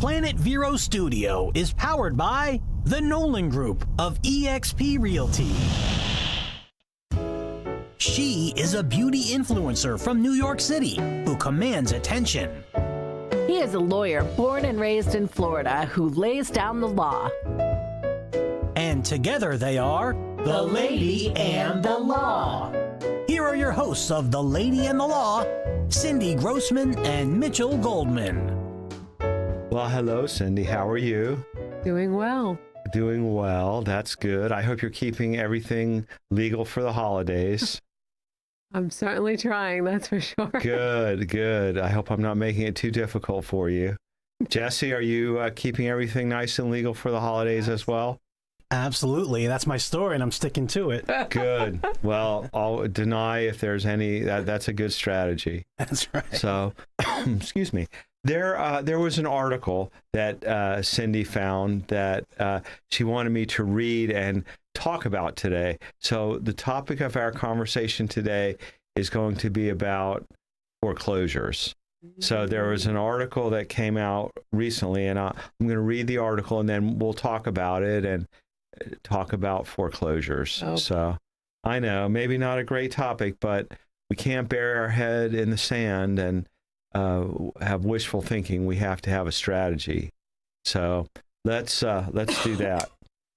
Planet Vero Studio is powered by the Nolan Group of eXp Realty. She is a beauty influencer from New York City who commands attention. He is a lawyer born and raised in Florida who lays down the law. And together they are The Lady and the Law. Here are your hosts of The Lady and the Law, Cindy Grossman and Mitchell Goldman. Well, hello, Cindy. How are you? Doing well. Doing well. That's good. I hope you're keeping everything legal for the holidays. I'm certainly trying, that's for sure. Good, good. I hope I'm not making it too difficult for you. Jesse, are you keeping everything nice and legal for the holidays as well? Absolutely. That's my story, and I'm sticking to it. Good. Well, I'll deny if there's any. That's a good strategy. That's right. So, excuse me. There was an article that Cindy found that she wanted me to read and talk about today. So the topic of our conversation today is going to be about foreclosures. So there was an article that came out recently, and I'm going to read the article, and then we'll talk about it and talk about foreclosures. Oh. So I know, maybe not a great topic, but we can't bury our head in the sand and have wishful thinking. We have to have a strategy. So let's do that.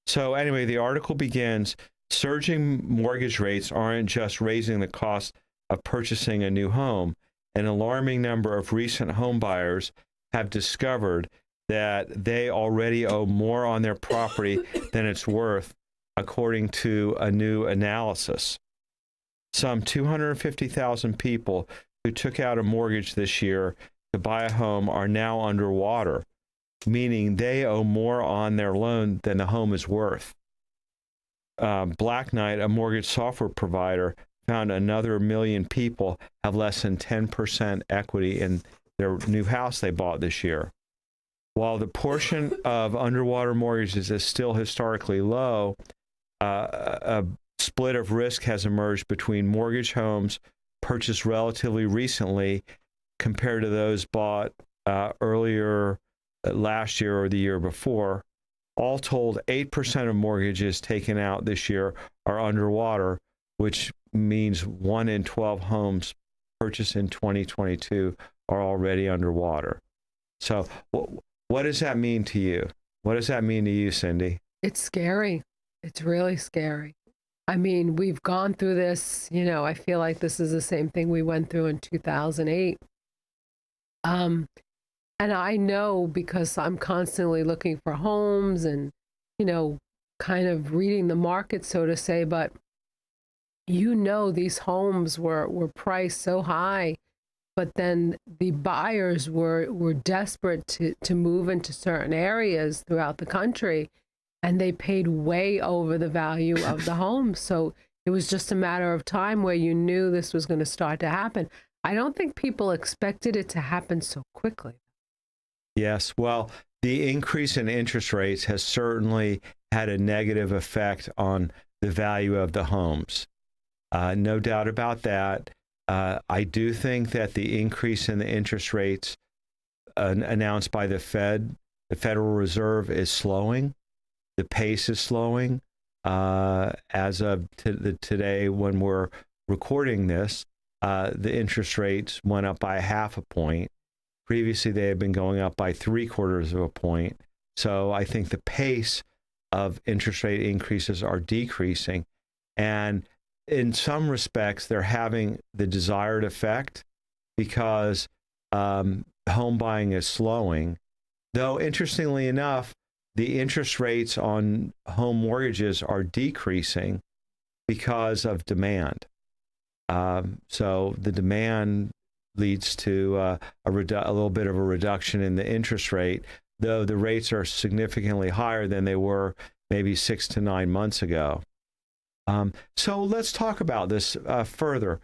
So anyway, the article begins, surging mortgage rates aren't just raising the cost of purchasing a new home. An alarming number of recent home buyers have discovered that they already owe more on their property than it's worth, according to a new analysis. Some 250,000 people who took out a mortgage this year to buy a home are now underwater, meaning they owe more on their loan than the home is worth. Black Knight, a mortgage software provider, found another million people have less than 10% equity in their new house they bought this year. While the portion of underwater mortgages is still historically low, a split of risk has emerged between mortgage homes purchased relatively recently compared to those bought earlier last year or the year before. All told, 8% of mortgages taken out this year are underwater, which means 1 in 12 homes purchased in 2022 are already underwater. So what does that mean to you? What does that mean to you, Cindy? It's scary. It's really scary. I mean, we've gone through this, I feel like this is the same thing we went through in 2008. And I know because I'm constantly looking for homes and, kind of reading the market, so to say, but these homes were priced so high, but then the buyers were desperate to move into certain areas throughout the country, and they paid way over the value of the home. So it was just a matter of time where you knew this was going to start to happen. I don't think people expected it to happen so quickly. Yes, well, the increase in interest rates has certainly had a negative effect on the value of the homes. No doubt about that. I do think that the increase in the interest rates announced by the Federal Reserve, is slowing. The pace is slowing. As of today, when we're recording this, the interest rates went up by 0.5 point. Previously, they had been going up by 0.75 point. So I think the pace of interest rate increases are decreasing. And in some respects, they're having the desired effect because home buying is slowing. Though, interestingly enough, the interest rates on home mortgages are decreasing because of demand. So the demand leads to a little bit of a reduction in the interest rate, though the rates are significantly higher than they were maybe 6 to 9 months ago. So let's talk about this further.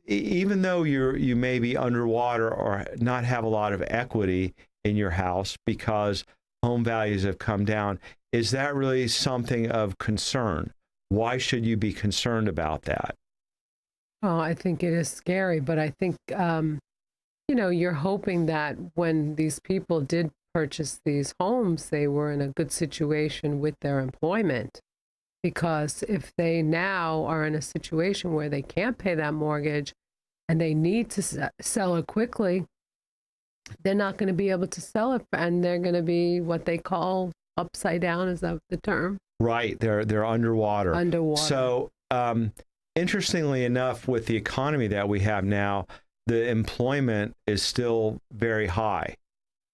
Even though you may be underwater or not have a lot of equity in your house because home values have come down, is that really something of concern? Why should you be concerned about that? Well, I think it is scary, but I think you're hoping that when these people did purchase these homes, they were in a good situation with their employment. Because if they now are in a situation where they can't pay that mortgage and they need to sell it quickly, they're not going to be able to sell it, and they're going to be what they call upside down. Is that the term? Right. They're underwater. Underwater. So, interestingly enough, with the economy that we have now, the employment is still very high.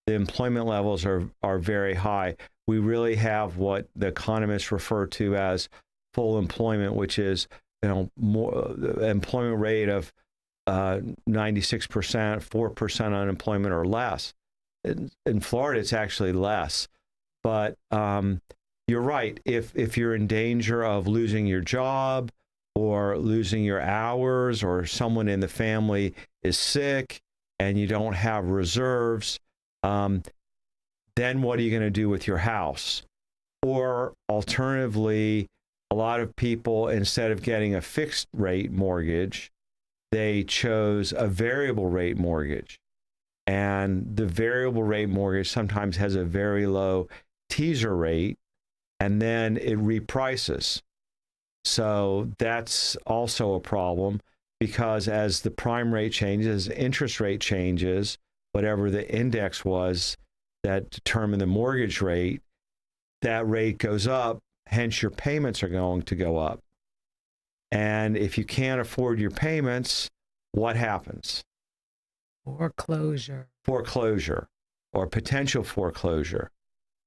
The employment levels are very high. We really have what the economists refer to as full employment, which is more employment rate of 96%, 4% unemployment or less. In Florida, it's actually less. But you're right. If you're in danger of losing your job or losing your hours, or someone in the family is sick and you don't have reserves, then what are you going to do with your house? Or alternatively, a lot of people, instead of getting a fixed rate mortgage, they chose a variable rate mortgage. And the variable rate mortgage sometimes has a very low teaser rate, and then it reprices. So that's also a problem, because as the prime rate changes, interest rate changes, whatever the index was that determined the mortgage rate, that rate goes up, hence your payments are going to go up. And if you can't afford your payments, what happens? Foreclosure. Foreclosure, or potential foreclosure.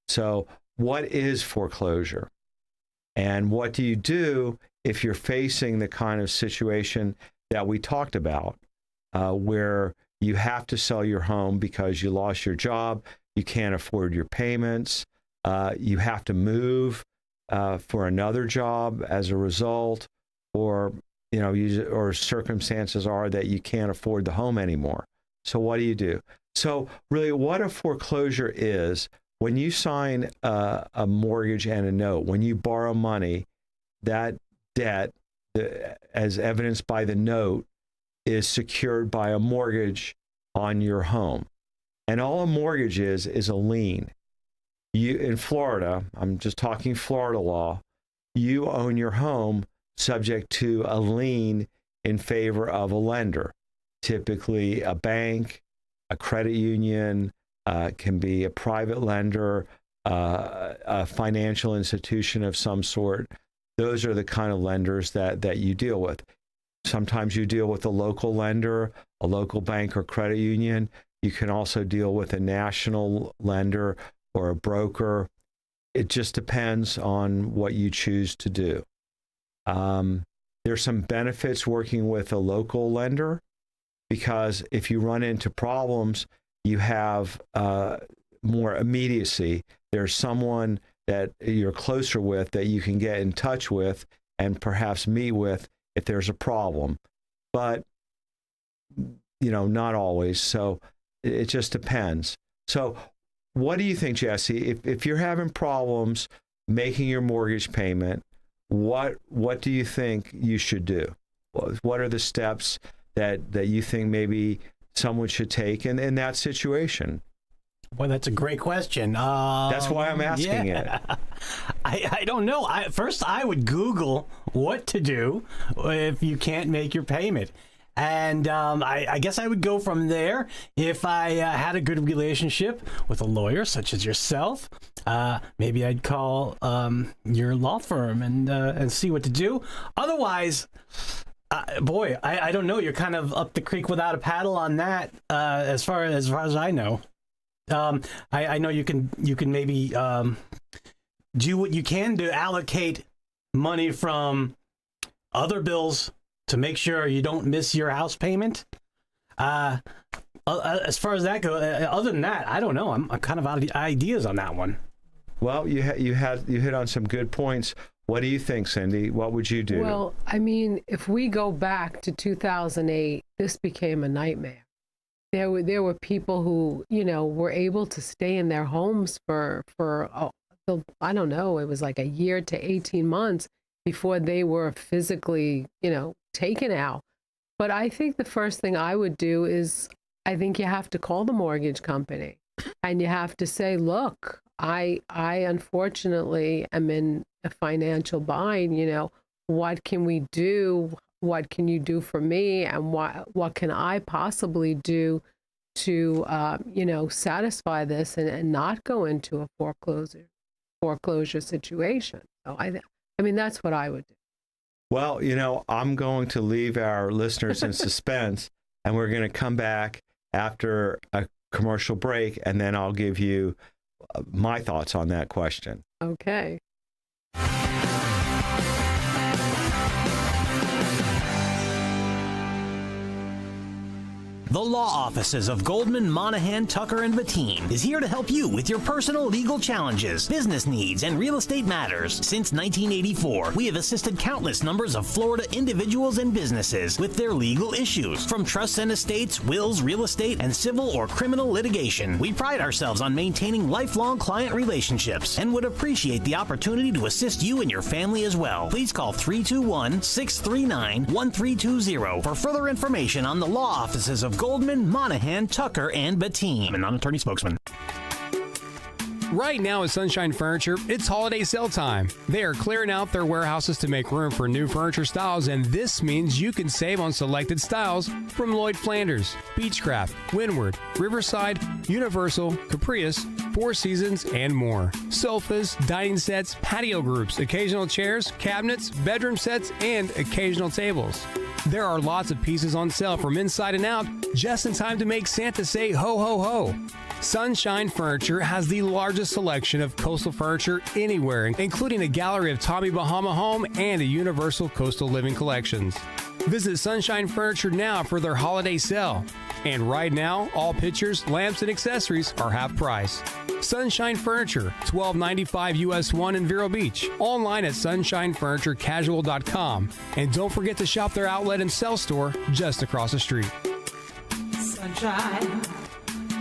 So what is foreclosure? And what do you do if you're facing the kind of situation that we talked about, where you have to sell your home because you lost your job, you can't afford your payments, you have to move for another job as a result, or or circumstances are that you can't afford the home anymore. So what do? So really, what a foreclosure is, when you sign a mortgage and a note, when you borrow money, that debt, as evidenced by the note, is secured by a mortgage on your home. And all a mortgage is a lien. You, in Florida, I'm just talking Florida law, you own your home subject to a lien in favor of a lender, typically a bank, a credit union, can be a private lender, a financial institution of some sort. Those are the kind of lenders that you deal with. Sometimes you deal with a local lender, a local bank or credit union. You can also deal with a national lender or a broker. It just depends on what you choose to do. There's some benefits working with a local lender, because if you run into problems, you have more immediacy. There's someone that you're closer with that you can get in touch with and perhaps meet with if there's a problem. But, not always. So it just depends. So what do you think, Jesse? If you're having problems making your mortgage payment, what do you think you should do? What are the steps that you think maybe someone should take in that situation? Well, that's a great question. That's why I'm asking it. I don't know. First, I would Google what to do if you can't make your payment. And I guess I would go from there. If I had a good relationship with a lawyer such as yourself, maybe I'd call your law firm and see what to do. Otherwise, boy, I don't know. You're kind of up the creek without a paddle on that, as far as I know. I know you can maybe do what you can to allocate money from other bills to make sure you don't miss your house payment. As far as that goes, other than that, I don't know. I'm kind of out of ideas on that one. Well, you hit on some good points. What do you think, Cindy? What would you do? Well, I mean, if we go back to 2008, this became a nightmare. There were people who, were able to stay in their homes for I don't know, it was like a year to 18 months before they were physically, taken out. But I think the first thing I would do is I think you have to call the mortgage company and you have to say, look, I unfortunately am in a financial bind, what can we do? What can you do for me? And what can I possibly do to, satisfy this and not go into a foreclosure situation? So I mean, that's what I would do. Well, I'm going to leave our listeners in suspense, and we're going to come back after a commercial break, and then I'll give you my thoughts on that question. Okay. The law offices of Goldman, Monahan, Tucker, and Bettine is here to help you with your personal legal challenges, business needs, and real estate matters. Since 1984, we have assisted countless numbers of Florida individuals and businesses with their legal issues, from trusts and estates, wills, real estate, and civil or criminal litigation. We pride ourselves on maintaining lifelong client relationships and would appreciate the opportunity to assist you and your family as well. Please call 321-639-1320 for further information on the law offices of Goldman, Monahan, Tucker, and Bettine. I'm a non-attorney spokesman. Right now at Sunshine Furniture, it's holiday sale time. They are clearing out their warehouses to make room for new furniture styles, and this means you can save on selected styles from Lloyd Flanders, Beechcraft, Windward, Riverside, Universal, Caprice, Four Seasons, and more. Sofas, dining sets, patio groups, occasional chairs, cabinets, bedroom sets, and occasional tables. There are lots of pieces on sale from inside and out, just in time to make Santa say ho ho ho. Sunshine Furniture has the largest selection of coastal furniture anywhere, including a gallery of Tommy Bahama Home and a Universal Coastal Living collections. Visit Sunshine Furniture now for their holiday sale. And right now, all pictures, lamps, and accessories are half price. Sunshine Furniture, $12.95 US 1 in Vero Beach. Online at sunshinefurniturecasual.com. And don't forget to shop their outlet and sell store just across the street. Sunshine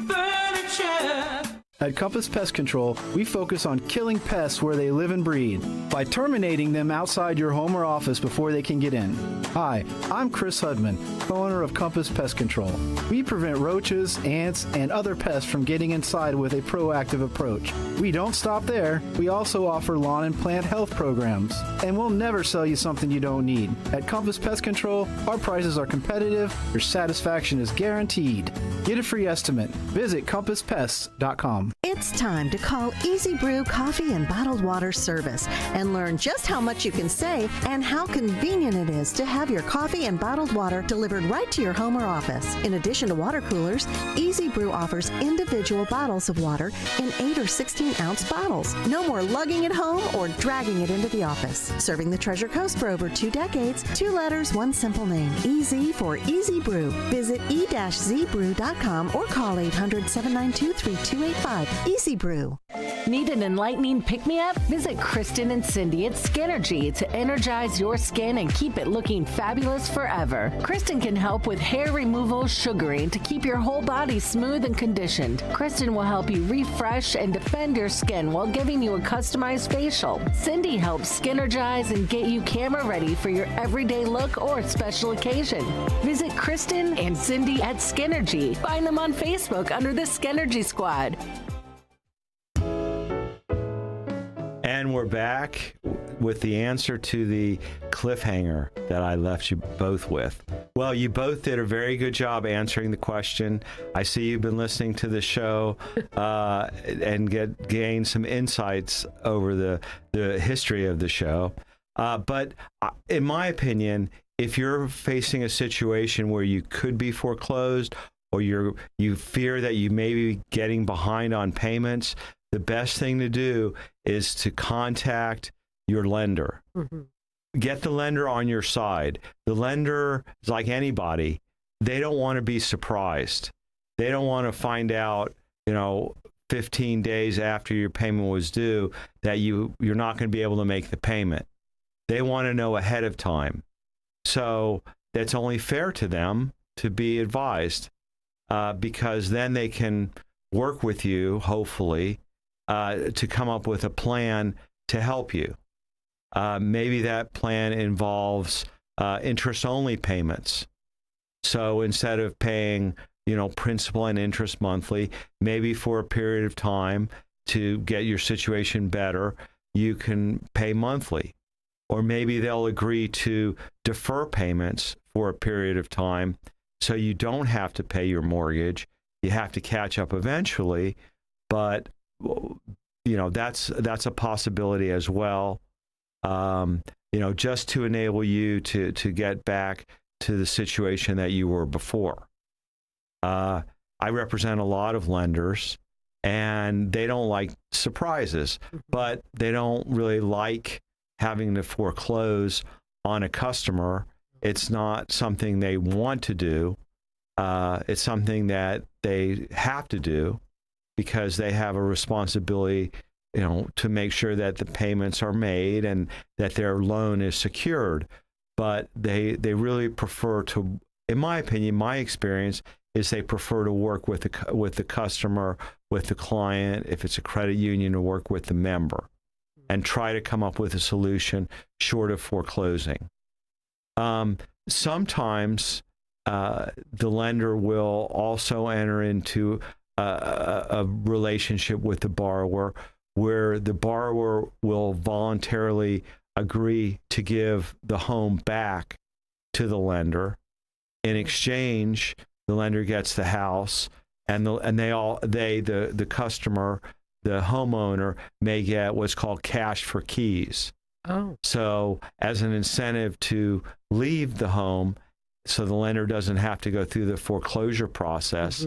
Furniture. At Compass Pest Control, we focus on killing pests where they live and breed by terminating them outside your home or office before they can get in. Hi, I'm Chris Hudman, co-owner of Compass Pest Control. We prevent roaches, ants, and other pests from getting inside with a proactive approach. We don't stop there. We also offer lawn and plant health programs. And we'll never sell you something you don't need. At Compass Pest Control, our prices are competitive, your satisfaction is guaranteed. Get a free estimate. Visit compasspests.com. It's time to call Easy Brew Coffee and Bottled Water Service and learn just how much you can save and how convenient it is to have your coffee and bottled water delivered right to your home or office. In addition to water coolers, Easy Brew offers individual bottles of water in 8 or 16-ounce bottles. No more lugging it home or dragging it into the office. Serving the Treasure Coast for over 2 decades, 2 letters, 1 simple name. Easy for Easy Brew. Visit e-zbrew.com or call 800-792-3285. Easy Brew. Need an enlightening pick-me-up? Visit Kristen and Cindy at Skinergy to energize your skin and keep it looking fabulous forever. Kristen can help with hair removal, sugaring to keep your whole body smooth and conditioned. Kristen will help you refresh and defend your skin while giving you a customized facial. Cindy helps skinergize and get you camera ready for your everyday look or special occasion. Visit Kristen and Cindy at Skinergy. Find them on Facebook under the Skinergy Squad. And we're back with the answer to the cliffhanger that I left you both with. Well, you both did a very good job answering the question. I see you've been listening to the show and gained some insights over the history of the show. But in my opinion, if you're facing a situation where you could be foreclosed or you fear that you may be getting behind on payments, the best thing to do is to contact your lender. Mm-hmm. Get the lender on your side. The lender is like anybody. They don't want to be surprised. They don't want to find out, 15 days after your payment was due that you're not going to be able to make the payment. They want to know ahead of time. So that's only fair to them to be advised because then they can work with you, hopefully, to come up with a plan to help you. Maybe that plan involves interest-only payments. So instead of paying principal and interest monthly. Maybe for a period of time to get your situation better, you can pay monthly. Or maybe they'll agree to defer payments for a period of time so you don't have to pay your mortgage. You have to catch up eventually, but that's a possibility as well. Just to enable you to get back to the situation that you were before. I represent a lot of lenders, and they don't like surprises, but they don't really like having to foreclose on a customer. It's not something they want to do. It's something that they have to do because they have a responsibility, to make sure that the payments are made and that their loan is secured. But they really prefer to, in my opinion, my experience is they prefer to work with the customer, with the client, if it's a credit union, to work with the member and try to come up with a solution short of foreclosing. Sometimes the lender will also enter into a relationship with the borrower where the borrower will voluntarily agree to give the home back to the lender. In exchange, the lender gets the house, and the customer, the homeowner, may get what's called cash for keys. Oh. So as an incentive to leave the home, so the lender doesn't have to go through the foreclosure process,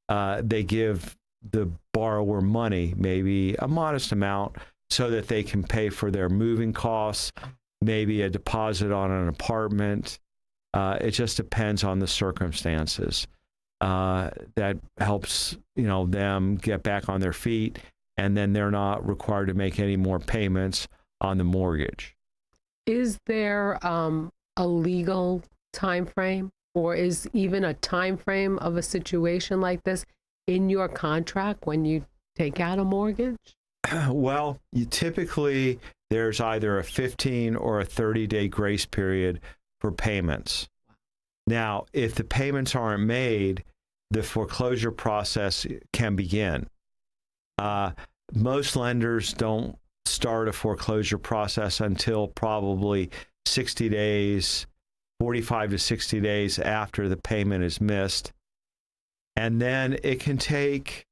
they give the borrower money, maybe a modest amount, so that they can pay for their moving costs, maybe a deposit on an apartment. It just depends on the circumstances. That helps, them get back on their feet, and then they're not required to make any more payments on the mortgage. Is there a legal time frame, or is even a time frame of a situation like this in your contract when you take out a mortgage? Well, typically there's either a 15 or a 30-day grace period for payments. Now, if the payments aren't made, the foreclosure process can begin. Most lenders don't start a foreclosure process until probably 60 days, 45 to 60 days after the payment is missed. And then it can take,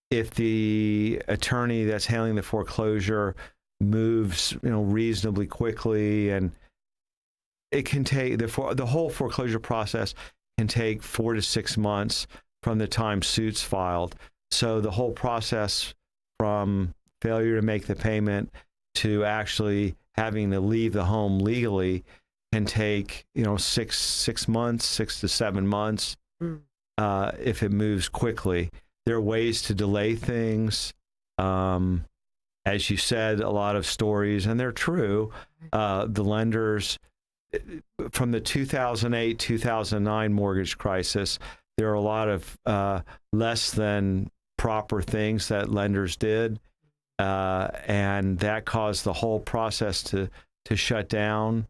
if the attorney that's handling the foreclosure moves, reasonably quickly, and it can take, the whole foreclosure process can take 4 to 6 months from the time suit's filed. So the whole process from failure to make the payment to actually having to leave the home legally can take, 6 months, 6 to 7 months, if it moves quickly. There are ways to delay things. As you said, a lot of stories, and they're true. The lenders, from the 2008-2009 mortgage crisis, there are a lot of less than proper things that lenders did, and that caused the whole process to shut down.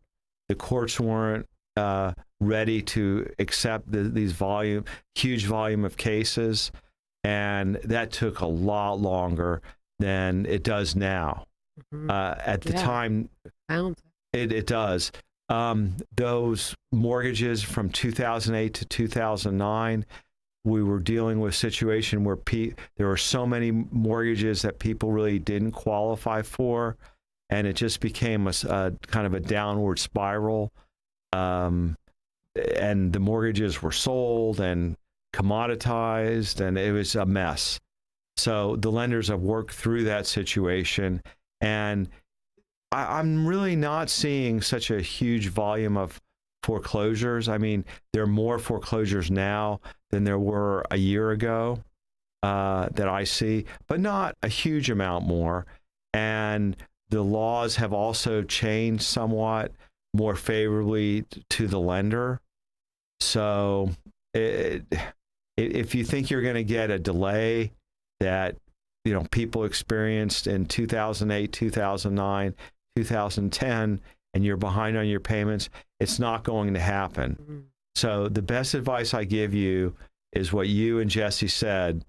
The courts weren't ready to accept these huge volume of cases, and that took a lot longer than it does now. At the time, it does. Those mortgages from 2008 to 2009, we were dealing with a situation where there were so many mortgages that people really didn't qualify for, and it just became a kind of a downward spiral. And the mortgages were sold and commoditized, and it was a mess. So the lenders have worked through that situation, and I'm really not seeing such a huge volume of foreclosures. I mean, there are more foreclosures now than there were a year ago that I see, but not a huge amount more. And the laws have also changed somewhat more favorably to the lender. So if you think you're going to get a delay that people experienced in 2008, 2009, 2010, and you're behind on your payments, it's not going to happen. So the best advice I give you is what you and Jesse said.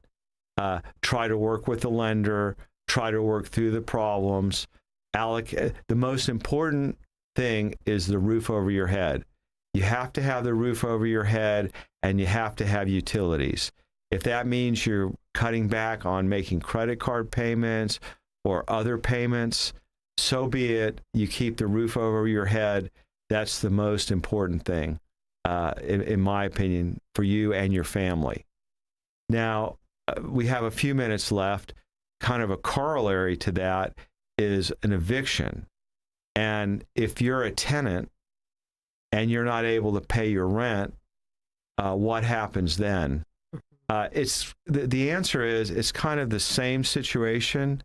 Try to work with the lender, try to work through the problems. The most important thing is the roof over your head. You have to have the roof over your head, and you have to have utilities. If that means you're cutting back on making credit card payments or other payments, so be it. You keep the roof over your head. That's the most important thing, in my opinion, for you and your family. Now, we have a few minutes left. Kind of a corollary to that is an eviction. And if you're a tenant and you're not able to pay your rent, what happens then? The answer is it's kind of the same situation,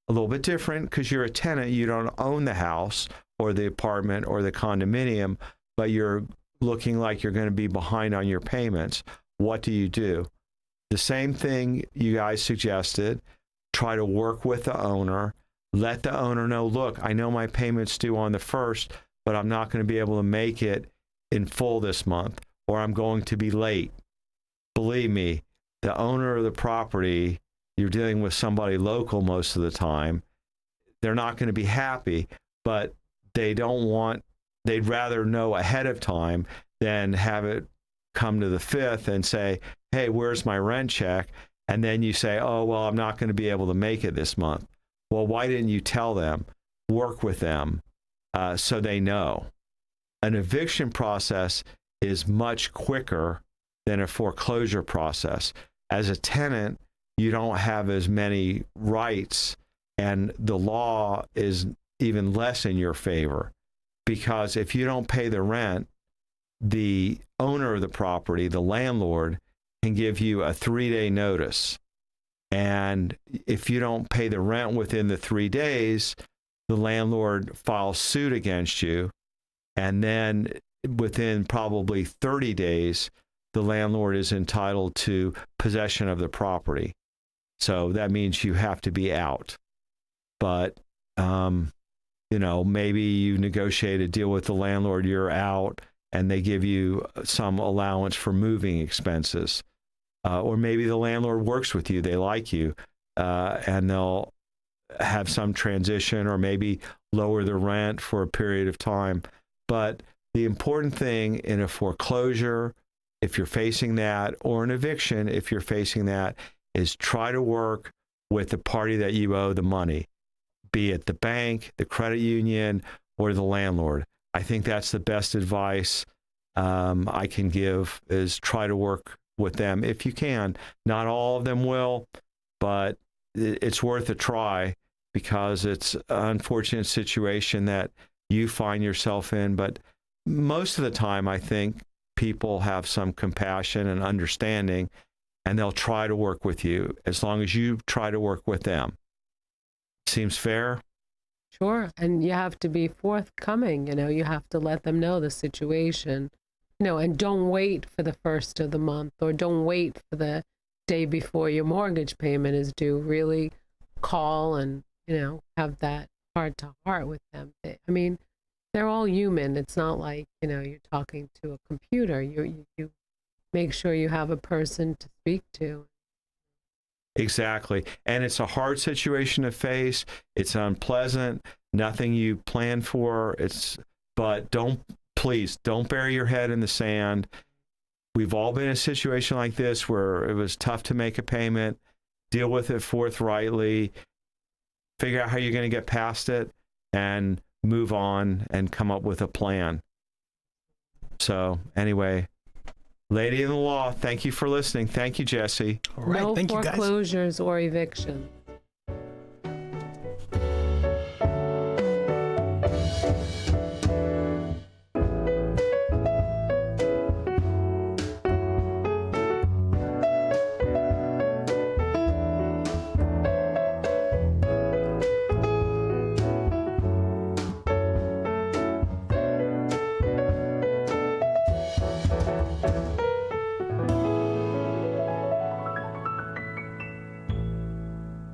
a little bit different because you're a tenant. You don't own the house or the apartment or the condominium, but you're looking like you're going to be behind on your payments. What do? The same thing you guys suggested. Try to work with the owner. Let the owner know, look, I know my payment's due on the 1st, but I'm not going to be able to make it in full this month, or I'm going to be late. Believe me, the owner of the property, you're dealing with somebody local most of the time. They're not going to be happy, but they'd rather know ahead of time than have it come to the 5th and say, hey, where's my rent check? And then you say, oh, well, I'm not going to be able to make it this month. Well, why didn't you tell them? Work with them so they know. An eviction process is much quicker than a foreclosure process. As a tenant, you don't have as many rights, and the law is even less in your favor, because if you don't pay the rent, the owner of the property, the landlord, can give you a 3-day notice. And if you don't pay the rent within the 3 days, the landlord files suit against you. And then within probably 30 days, the landlord is entitled to possession of the property. So that means you have to be out. But, maybe you negotiate a deal with the landlord, you're out, and they give you some allowance for moving expenses. Or maybe the landlord works with you, they like you, and they'll have some transition or maybe lower the rent for a period of time. But the important thing in a foreclosure, if you're facing that, or an eviction, if you're facing that, is try to work with the party that you owe the money, be it the bank, the credit union, or the landlord. I think that's the best advice I can give, is try to work with them if you can. Not all of them will, but it's worth a try, because it's an unfortunate situation that you find yourself in. But most of the time, I think people have some compassion and understanding, and they'll try to work with you as long as you try to work with them. Seems fair? Sure. And you have to be forthcoming. You have to let them know the situation, and don't wait for the 1st of the month, or don't wait for the day before your mortgage payment is due. Really call and, have that heart to heart with them. They're all human. It's not like, you're talking to a computer. You make sure you have a person to speak to. Exactly. And it's a hard situation to face. It's unpleasant. Nothing you plan for. But please don't bury your head in the sand. We've all been in a situation like this where it was tough to make a payment. Deal with it forthrightly. Figure out how you're going to get past it and move on and come up with a plan. So anyway, Lady in the Law, thank you for listening. Thank you, Jesse. All right. No Thank you, guys. foreclosures or evictions.